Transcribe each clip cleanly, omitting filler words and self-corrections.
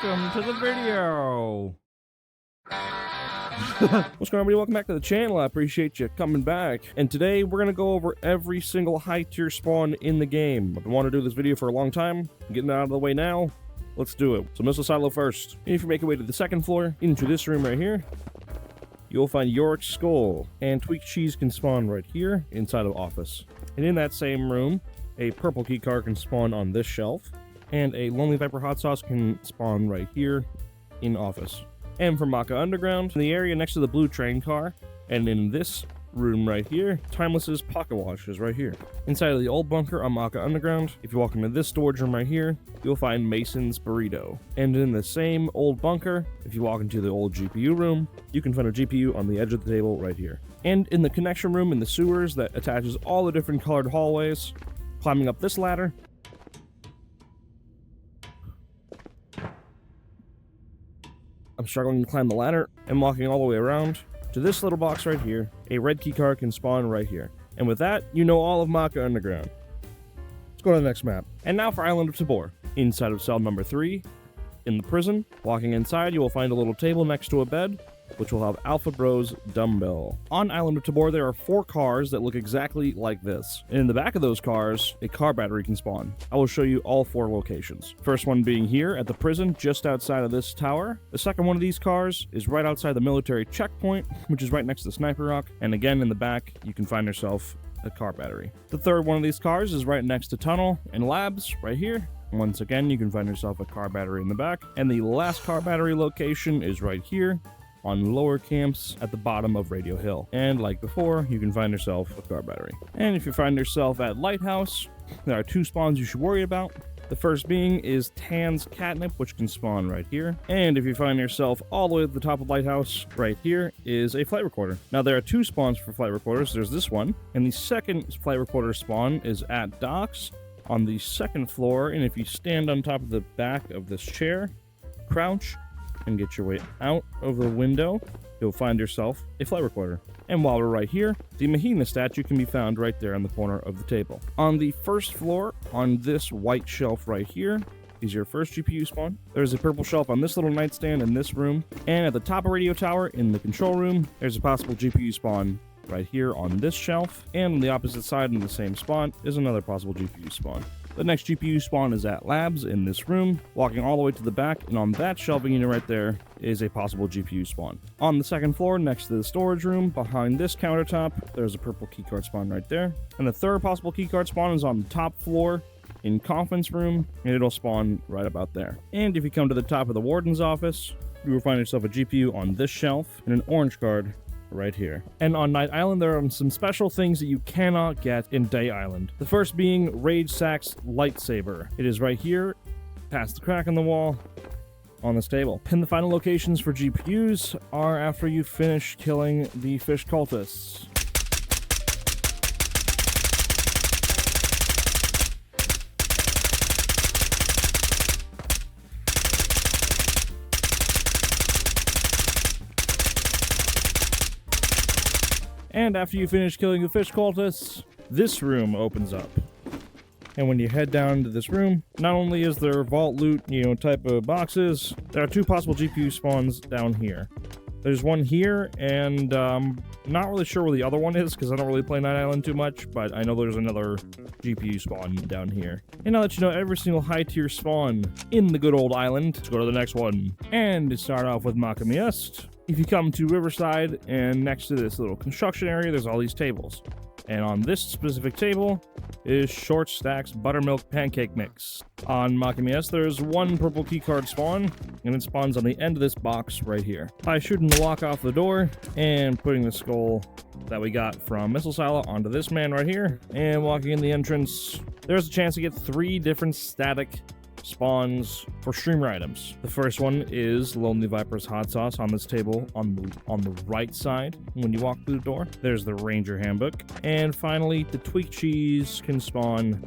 welcome to the video. What's going on, everybody? Welcome back to the channel. I appreciate you coming back. And today we're going to go over every single high tier spawn in the game. I've been wanting to do this video for a long time. I'm getting it out of the way now. Let's do it. So missile silo first. And if you make your way to the second floor, into this room right here, you'll find Yorick's skull. And tweaked cheese can spawn right here inside of office. And in that same room, a purple keycard can spawn on this shelf. And a Lonely Viper hot sauce can spawn right here in office. And from Maka Underground, in the area next to the blue train car, and in this room right here, Timeless's pocket wash is right here. Inside of the old bunker on Maka Underground, if you walk into this storage room right here, you'll find Mason's burrito. And in the same old bunker, if you walk into the old GPU room, you can find a GPU on the edge of the table right here. And in the connection room in the sewers that attaches all the different colored hallways, climbing up this ladder, I'm struggling to climb the ladder and walking all the way around to this little box right here. A red keycard can spawn right here. And with that, you know all of Maka Underground. Let's go to the next map. And now for Island of Tabor. Inside of cell number 3, in the prison, walking inside, you will find a little table next to a bed, which will have Alpha Bro's dumbbell. On Island of Tabor, there are 4 cars that look exactly like this. And in the back of those cars, a car battery can spawn. I will show you all 4 locations. First one being here at the prison, just outside of this tower. The second one of these cars is right outside the military checkpoint, which is right next to Sniper Rock. And again, in the back, you can find yourself a car battery. The third one of these cars is right next to Tunnel and Labs, right here. Once again, you can find yourself a car battery in the back. And the last car battery location is right here on lower camps at the bottom of Radio Hill. And like before, you can find yourself a car battery. And if you find yourself at Lighthouse, there are 2 spawns you should worry about. The first being is Tan's catnip, which can spawn right here. And if you find yourself all the way at the top of Lighthouse, right here is a flight recorder. Now there are 2 spawns for flight recorders. There's this one, and the second flight recorder spawn is at Docks on the 2nd floor. And if you stand on top of the back of this chair, crouch, and get your way out of the window, you'll find yourself a flight recorder. And while we're right here, the Mahina statue can be found right there in the corner of the table. On the 1st floor, on this white shelf right here, is your first GPU spawn. There's a purple shelf on this little nightstand in this room. And at the top of Radio Tower in the control room, there's a possible GPU spawn right here on this shelf. And on the opposite side in the same spot is another possible GPU spawn. The next GPU spawn is at Labs in this room, walking all the way to the back, and on that shelving unit right there is a possible GPU spawn. On the 2nd floor, next to the storage room, behind this countertop, there's a purple keycard spawn right there. And the third possible keycard spawn is on the top floor in conference room, and it'll spawn right about there. And if you come to the top of the warden's office, you will find yourself a GPU on this shelf and an orange card right here. And on Night Island, there are some special things that you cannot get in Day Island. The first being Rage Sack's lightsaber. It is right here, past the crack in the wall, on this table. And the final locations for GPUs are after you finish killing the fish cultists. And after you finish killing the fish cultists, this room opens up. And when you head down to this room, not only is there vault loot, type of boxes, there are 2 possible GPU spawns down here. There's one here, and not really sure where the other one is, because I don't really play Night Island too much, but I know there's another GPU spawn down here. And now that you know every single high tier spawn in the good old island, let's go to the next one. And to start off with Makamiest, if you come to Riverside, and next to this little construction area, there's all these tables. And on this specific table is Short Stack's Buttermilk Pancake Mix. On Makamiest, there's 1 purple keycard spawn, and it spawns on the end of this box right here. By shooting the lock off the door, and putting the skull that we got from Missile Silo onto this man right here, and walking in the entrance, there's a chance to get 3 different static spawns for streamer items. The first one is Lonely Viper's hot sauce on this table on the right side. When you walk through the door, there's the Ranger handbook. And finally, the tweaked cheese can spawn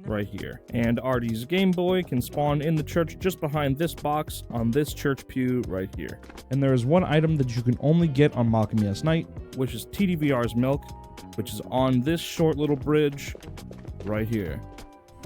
right here. And Artie's Game Boy can spawn in the church just behind this box on this church pew right here. And there is one item that you can only get on Makamiest Night, which is TDVR's milk, which is on this short little bridge right here.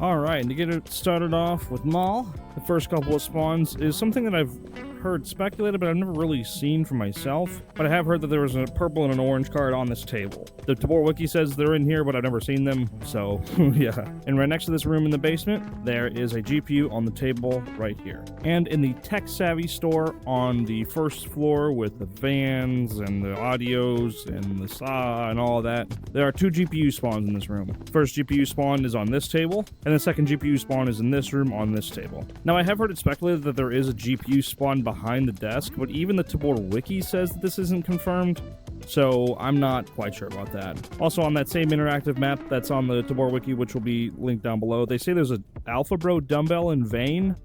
Alright, and to get it started off with Maul, the first couple of spawns is something that I've heard speculated, but I've never really seen for myself. But I have heard that there was a purple and an orange card on this table. The Tabor wiki says they're in here, but I've never seen them, so yeah. And right next to this room in the basement, there is a GPU on the table right here. And in the Tech Savvy store on the first floor with the fans and the audios and the saw and all that, there are 2 GPU spawns in this room. First GPU spawn is on this table, and the second GPU spawn is in this room on this table. Now, I have heard it speculated that there is a GPU spawn behind the desk, but even the Tabor wiki says that this isn't confirmed, so I'm not quite sure about that. Also, on that same interactive map that's on the Tabor wiki, which will be linked down below, they say there's a Alpha Bro dumbbell in Vane,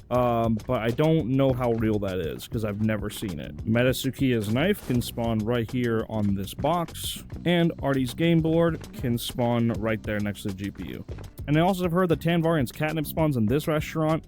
but I don't know how real that is, because I've never seen it. Metasukiya's knife can spawn right here on this box, and Artie's game board can spawn right there next to the GPU. And I also have heard that Tanvarian's catnip spawns in this restaurant,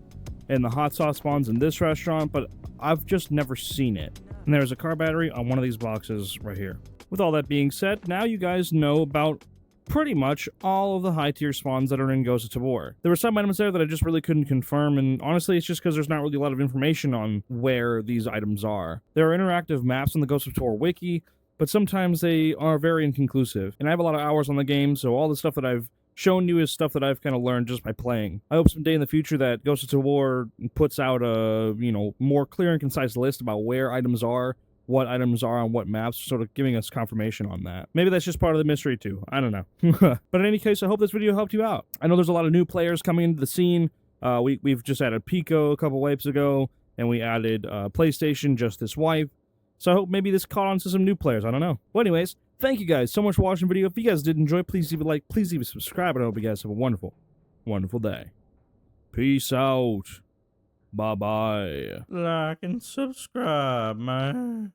and the hot sauce spawns in this restaurant, but I've just never seen it. And there's a car battery on one of these boxes right here. With all that being said, now you guys know about pretty much all of the high tier spawns that are in Ghost of Tabor. There were some items there that I just really couldn't confirm, and honestly it's just because there's not really a lot of information on where these items are. There are interactive maps on the Ghost of Tabor wiki, but sometimes they are very inconclusive. And I have a lot of hours on the game, so all the stuff that I've shown you is stuff that I've kind of learned just by playing. I hope someday in the future that Ghost of Tabor puts out a, more clear and concise list about where items are, what items are on what maps, sort of giving us confirmation on that. Maybe that's just part of the mystery too. I don't know. But in any case, I hope this video helped you out. I know there's a lot of new players coming into the scene. We've just added Pico a couple wipes ago, and we added PlayStation just this wipe. So I hope maybe this caught on to some new players. I don't know. Well, anyways, thank you guys so much for watching the video. If you guys did enjoy, please leave a like, please leave a subscribe, and I hope you guys have a wonderful, wonderful day. Peace out. Bye-bye. Like and subscribe, man.